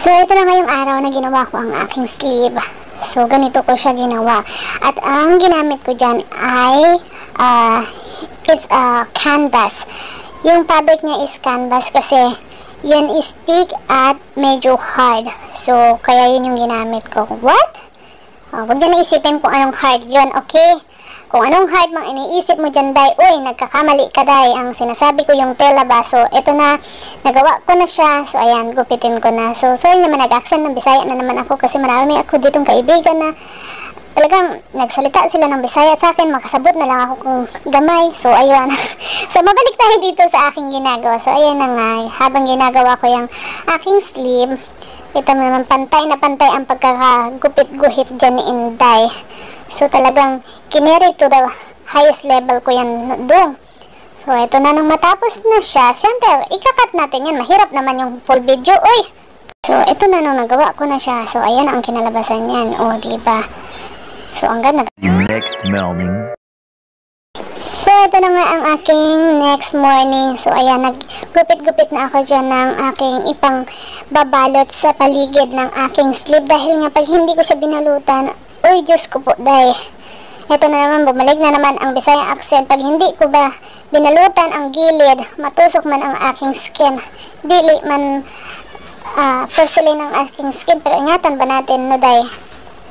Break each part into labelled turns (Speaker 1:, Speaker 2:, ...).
Speaker 1: So, ito na ngayong araw na ginawa ko ang aking sleeve. So, ganito ko siya ginawa. At ang ginamit ko dyan ay, it's canvas. Yung fabric niya is canvas kasi yan is thick at medyo hard. So, kaya yun yung ginamit ko. What? Huwag na isipin kung anong hard yun, okay? Kung anong hard mang iniisip mo dyan, day, uy, nagkakamali ka, day. Ang sinasabi ko yung tela ba. So, ito na, nagawa ko na siya. So, ayan, gupitin ko na. So, sorry naman, nag-accent ng Bisaya na naman ako kasi marami ako ditong kaibigan na talagang nagsalita sila ng Bisaya sa akin. Makasabot na lang ako kung gamay. So, ayun. So, mabalik tayo dito sa aking ginagawa. So, ayan na nga. Habang ginagawa ko yung aking sleeve, ito naman pantay na pantay ang pagkakagupit-guhit dyan ni Inday. So, talagang kineri to the highest level ko yan doon. So, ito na nung matapos na siya. Siyempre, ikakat natin yan. Mahirap naman yung full video. Uy! So, ito na nung nagawa ko na siya. So, ayan ang kinalabasan yan. O, diba? So, ang ganda.
Speaker 2: Next morning.
Speaker 1: So, ito na nga ang aking next morning. So, ayan, naggupit-gupit na ako dyan ng aking ipang babalot sa paligid ng aking sleeve. Dahil nga, pag hindi ko siya binalutan, uy, Diyos ko po, day. Ito na naman, bumalik na naman ang Bisaya accent. Pag hindi ko ba binalutan ang gilid, matusok man ang aking skin. Dili man porcelain ang aking skin, pero ingatan ba natin na, day?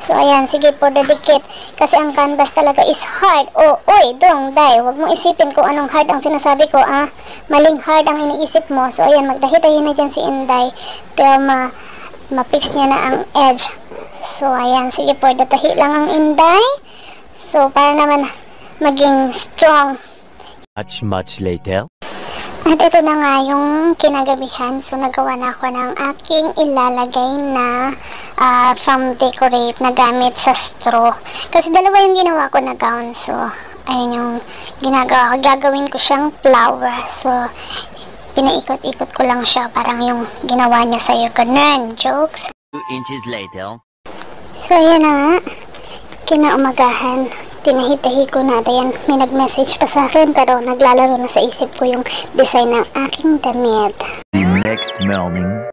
Speaker 1: So, ayan, sige po, dedicate. Kasi ang canvas talaga is hard. Oh, uy, dong, day. Huwag mong isipin kung anong hard ang sinasabi ko, maling hard ang iniisip mo. So, ayan, magdahi-dahi na dyan si Inday. Pero ma-fix niya na ang edge. So, ayan, sige po, datahi lang ang Inday. So, para naman maging strong.
Speaker 2: Much later.
Speaker 1: At ito na nga yung kinagabihan. So, nagawa na ako ng aking ilalagay na from decorate na gamit sa straw. Kasi dalawa yung ginawa ko na gown. So, ayun yung ginagawa ko. Gagawin ko siyang flower. So, pinaikot-ikot ko lang siya. Parang yung ginawa niya sa'yo. Ganun. Jokes.
Speaker 2: 2 inches later.
Speaker 1: So, ayan na nga. Kinaumagahan. Tinahitahi ko na. Ayan, may nag-message pa sa akin. Pero naglalaro na sa isip ko yung design ng aking damit.
Speaker 2: The next morning.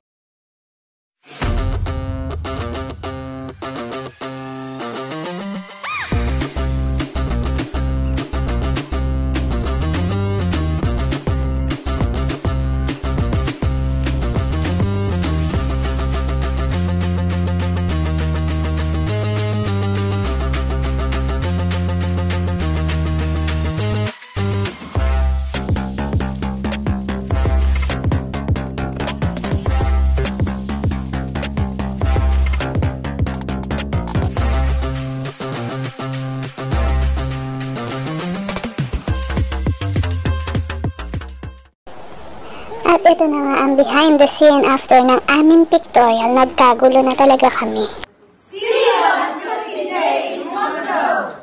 Speaker 1: At ito na nga ang behind the scene after ng aming pictorial. Nagkagulo na talaga kami.
Speaker 3: See you on Cooking Day tomorrow!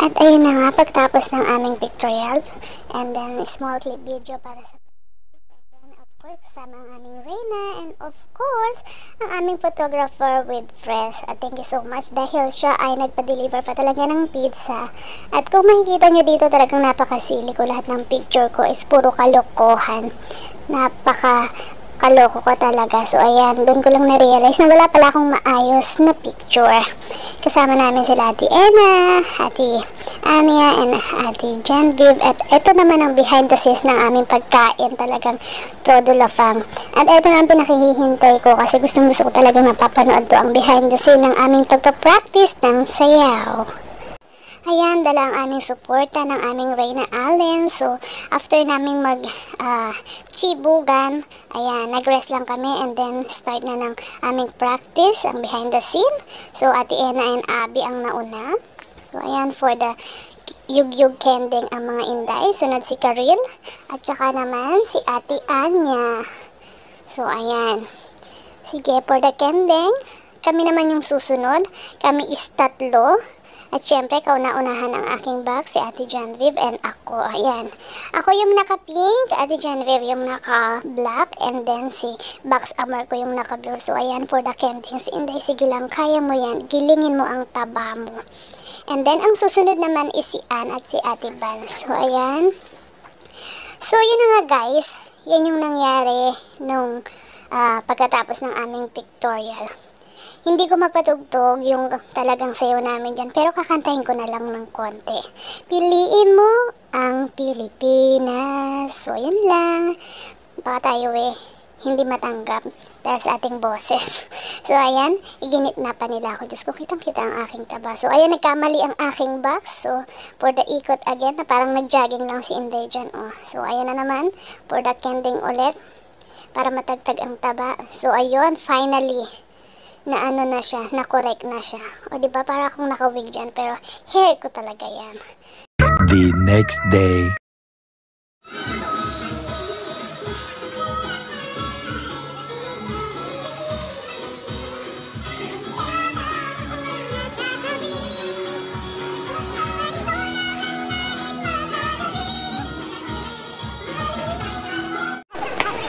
Speaker 1: At ayun na nga, pagtapos ng aming pictorial, and then small clip video para sa kasama ang aming Reyna, and of course, ang aming photographer with Fres. At thank you so much dahil siya ay nagpa-deliver pa talaga ng pizza. At kung makikita nyo dito, talagang napakasili ko. Lahat ng picture ko is puro kalokohan. Kaloko ko talaga. So, ayan, doon ko lang na-realize na wala pala akong maayos na picture. Kasama namin sila Ate Ena, Ate Amia, and Ate Genevieve. At ito naman ang behind the scenes ng aming pagkain. Talagang todo lafang. At ito na ang pinakihihintay ko kasi gusto ko talagang napapanood to ang behind the scene ng aming pagpa-practice ng sayaw. Ayan, dala ang aming suporta ng aming Reyna Allen. So, after naming chibugan, ayan, nag-rest lang kami and then start na ng aming practice, ang behind the scene. So, Ate Ena and Abby ang nauna. So, ayan, for the yug-yug kending ang mga Inday. Sunod si Karil at saka naman si Ate Anya. So, ayan. Sige, for the kending, kami naman yung susunod. Kami is tatlo. At syempre, kauna-unahan ang aking bag, si Ate Genevieve and ako. Ayan. Ako yung naka-pink, Ate Genevieve yung naka-black, and then si Box Amar ko yung naka-blue. So, ayan, for the kendings. Inday, sige lang, kaya mo yan. Gilingin mo ang taba mo. And then, ang susunod naman is si Ann at si Ate Van. So, ayan. So, yun na nga guys. yan yung nangyari nung pagkatapos ng aming pictorial. Hindi ko mapatugtog yung talagang sayo namin dyan, pero kakantahin ko na lang ng konti. Piliin mo ang Pilipinas. So, yan lang. Baka tayo hindi matanggap dahil sa ating boses. So, ayan, iginit na pa nila ako. Diyos ko, kitang-kita ang aking taba. So, ayan, nagkamali ang aking box. So, for the ikot again, na parang nag-jogging lang si Inday dyan. Oh. So, ayan na naman, for the kending ulit, para matagtag ang taba. So, ayun, finally, na ano na siya, na correct na siya. O diba, para akong nakawig dyan, pero hair ko talaga yan.
Speaker 2: The next day.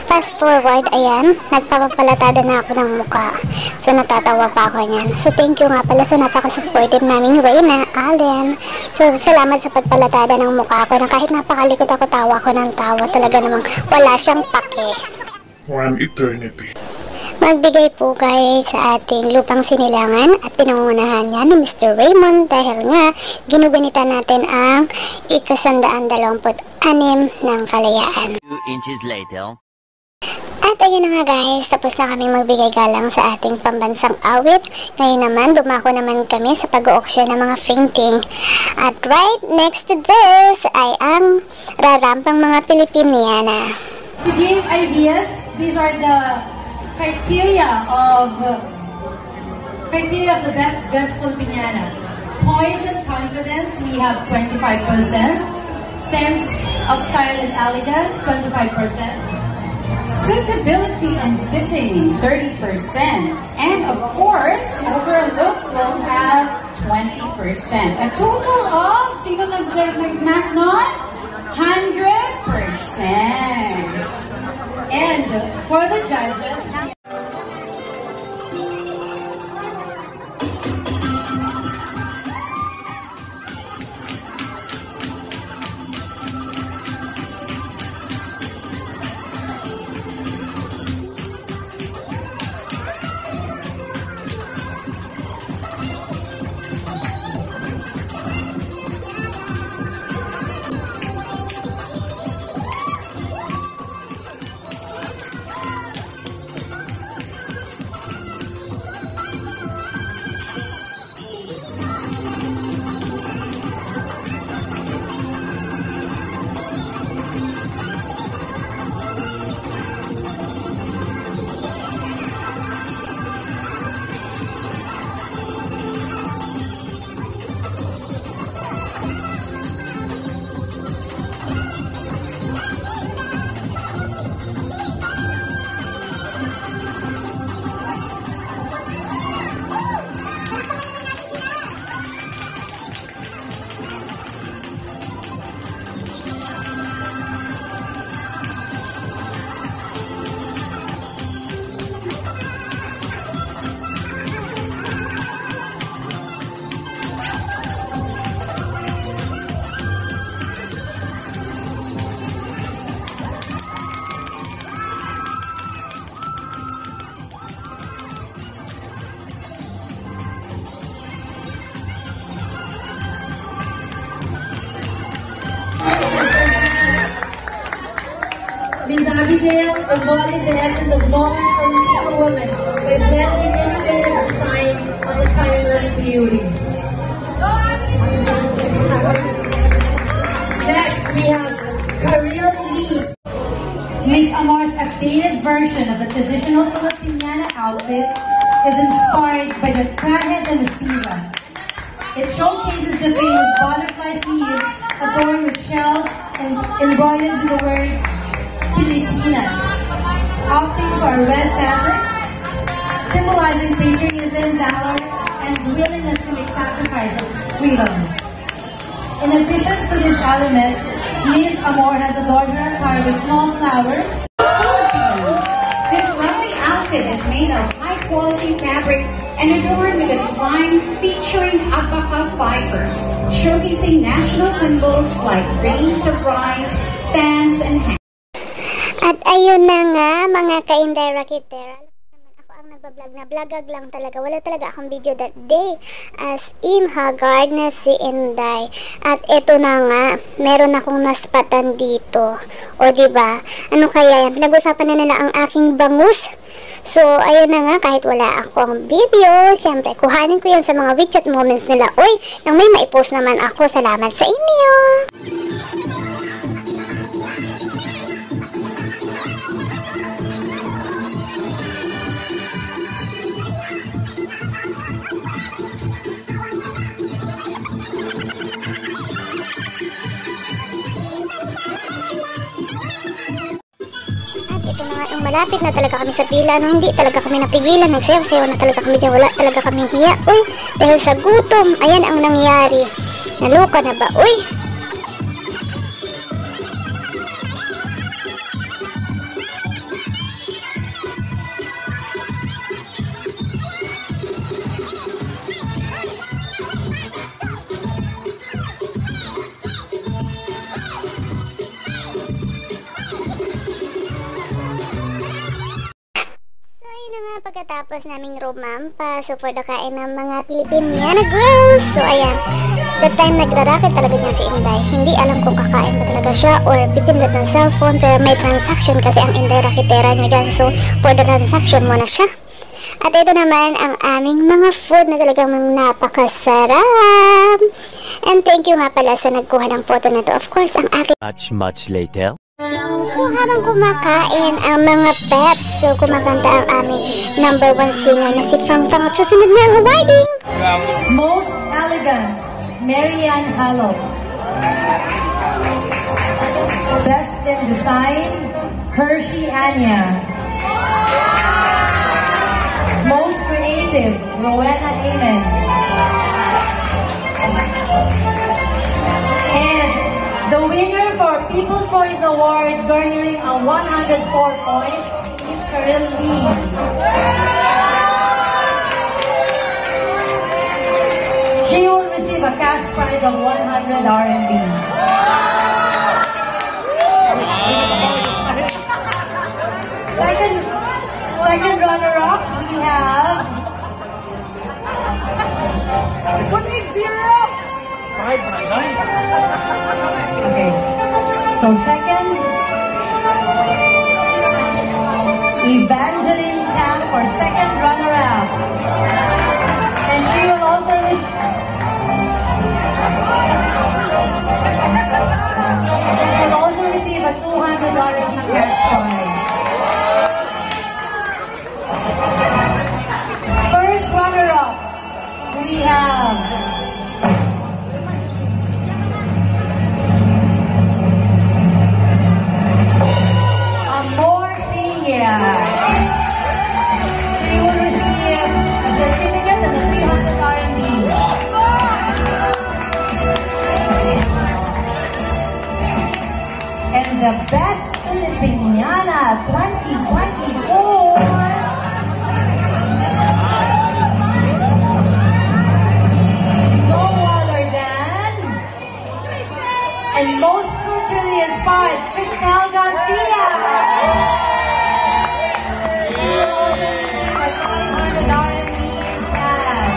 Speaker 1: Fast forward, ayan, nagpapapalatada na ako ng mukha. So, natatawa pa ako niyan. So, thank you nga pala sa napaka-supportive naming Reyna, Allen. So, salamat sa pagpalatada ng mukha ko na kahit napakalikot ako, tawa ko ng tawa. Talaga namang wala siyang pake.
Speaker 4: One eternity.
Speaker 1: Magbigay po kayo sa ating lupang sinilangan at pinangunahan niya ni Mr. Raymond dahil nga ginugunita natin ang ika-126 ng kalayaan.
Speaker 2: 2 inches later.
Speaker 1: At ayun na nga guys, tapos na kami magbigay galang sa ating pambansang awit. Ngayon naman, dumako naman kami sa pag-auction ng mga painting. At right next to this ay ang rarampang mga Pilipiniana.
Speaker 3: To give ideas, these are the criteria of the best dressed Filipiniana. Poise and confidence, we have 25%. Sense of style and elegance, 25%.
Speaker 5: Suitability and fitting, 30%. And of course, overall look will have 20%. A total of, sino nag-math nun? 100%.
Speaker 3: And for the judges, Ms. Abigail embodies the essence of modern Filipino woman by blending innovative design with a timeless beauty. Next, we have Karil Lee. Ms. Amar's updated version of the traditional Filipiniana outfit is inspired by the traje de Estiva. It showcases the famous butterfly sleeves adorned with shells and embroidered with the word Pilipinas, opting for a red fabric, symbolizing patriotism, valor, and willingness to make sacrifice of freedom. In addition to this element, Ms. Amor has adorned her attire with small flowers.
Speaker 5: This lovely outfit is made of high-quality fabric and adorned with a design featuring alpaca fibers, showcasing national symbols like grains of rice, fans, and hats.
Speaker 1: At ayun na nga mga ka-Inday Rakitera. Ako ang nagbablog na vlogag lang talaga. Wala talaga akong video that day. As in, haggard na si Inday. At eto na nga, meron akong naspatan dito. O diba? Ano kaya yan? Pinag-usapan na nila ang aking bangus. So, ayun na nga, kahit wala akong video, syempre, kuhanin ko yan sa mga WeChat moments nila. Uy, nang may maipost naman ako. Salamat sa inyo! Malapit na talaga kami sa pila, no? Hindi talaga kami napigilan, nagsayaw-sayaw na talaga kami dyan, wala talaga kami hiya, uy, dahil sa gutom, ayan ang nangyari, naluka na ba, uy? Pagkatapos naming rumampa, so for the kain ng mga Filipiniana girls. So ayan, that time nagrarakit talaga niya si Inday. Hindi alam kung kakain ba talaga siya or pipindot ng cellphone, pero may transaction kasi ang Inday Rakitera niya dyan. So for the transaction muna siya. At ito naman ang aming mga food na talagang napakasarap. And thank you nga pala sa nagkuha ng photo na to. Of course, ang aking
Speaker 2: Much later.
Speaker 1: So habang kumakain ang mga peps, so kumakanta ang aming #1 singer na si Fang Fang. At susunod na ang awarding.
Speaker 3: Most elegant, Marianne Hallow. Best in design, Hershey Anya. Most creative, Rowena Amen. And the winner for People Choice Awards, garnering a 104 points, is Karel Lee. She will receive a cash prize of 100 RMB. Second runner-up, we have... What is 0? Okay. So second, Evangeline Camp for second runner-up. And she will also receive a 200 RMB cash prize. First runner-up, we have Amor Senior. She will receive a certificate and a 300 RMB. And the best Filipiniana 2024. And most culturally inspired, Cristel Garcia. She will also receive a 500 RMB cash.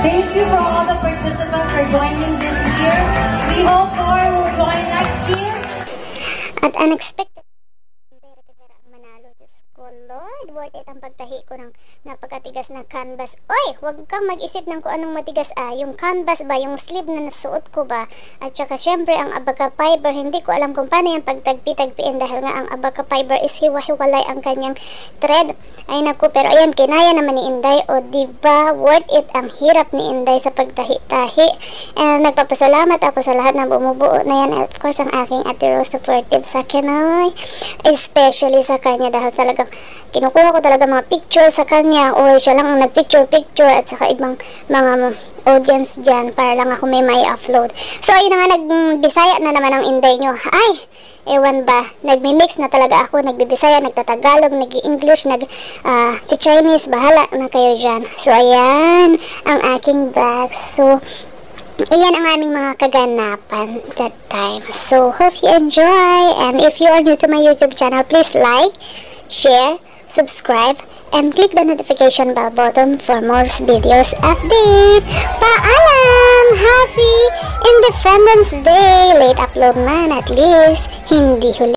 Speaker 3: Thank you for all the participants for joining this year. We hope more will join next year.
Speaker 1: At unexpected Lord, worth it ang pagtahi ko ng napakatigas na canvas. Oy, huwag kang mag-isip ng kung anong matigas yung canvas ba, yung sleeve na nasuot ko ba. At saka syempre ang abaca fiber, hindi ko alam kung paano yung pagtagpi-tagpiin dahil nga ang abaca fiber is hiwa-hiwalay ang kanyang thread. Ay naku, pero ayan, kinaya naman ni Inday. O diba, worth it ang hirap ni Inday sa pagtahi-tahi. And nagpapasalamat ako sa lahat na bumubuo na yan. At of course, ang aking Ate Rose supportive sa akin ay especially sa kanya dahil talagang kinukuha ko talaga mga picture sa kanya o siya lang ang nagpicture-picture at saka ibang mga audience dyan para lang ako may upload. So, ayun na nga, nagbisaya na naman ang Inday nyo. Ay, Ewan ba, nagmi-mix na talaga ako, nagbibisaya, nagtatagalog, nag-English, Chinese, bahala na kayo dyan. So, ayan ang aking vlog. So, ayan ang aming mga kaganapan that time. So, hope you enjoy. And if you are new to my YouTube channel, please like, share, subscribe, and click the notification bell button for more videos update. Paalam! Happy Independence Day! Late upload man, at least hindi huli.